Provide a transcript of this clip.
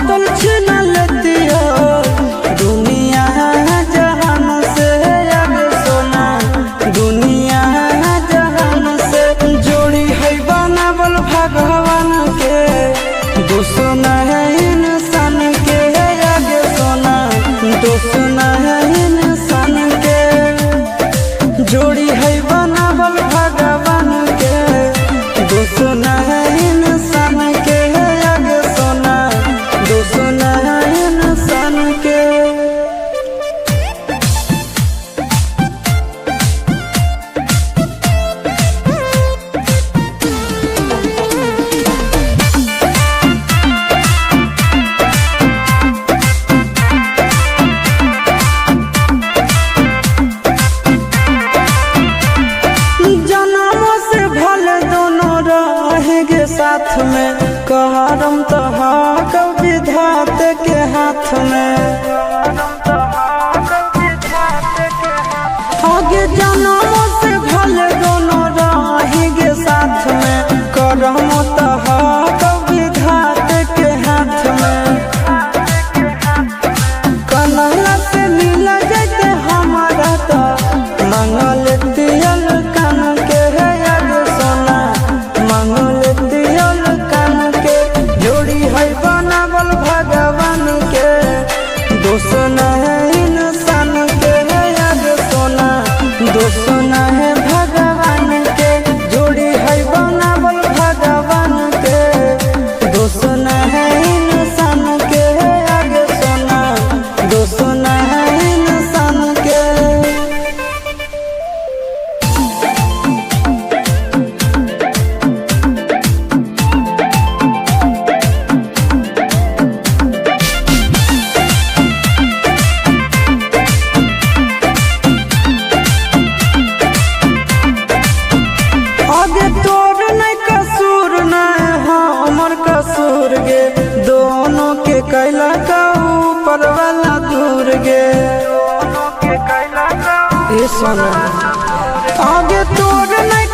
बोतल छीन लेती हो दुनिया जहान से आगे सोना दुनिया जहान से जोड़ी है बनावल भगवान के दुश्मन है इंसान के आगे सोना दुश्मन है इंसान के जोड़ी है बनावल भगवान के दुश्मन है इंसान के आगे सोना दुश्मन है इंसान के। जन्मों से भले दोनों रहेंगे साथ में कहरम तो कभी विधाते के हाथ में आगे जन्मों से भले दोनों रहेंगे साथ में करम तो कभी विधाते के हाथ में कन्हैया से मिल जाते हमारा तो मंगल दियल कान के है आगे सोना मंगल दियल कान के जोड़ी है बनावल भगवान के दुश्मन है इंसान के है आगे सोना दुश्मन है भगवान के जोड़ी है बनावल भगवान के दुश्मन है इंसान के है आगे सोना दुश्मन है इंसान के। आगे तोर नहीं कसूर नहीं हमर कसूर गे दोनों के कैला का ऊपर वाला दूर गे ए सोना आगे तोर नहीं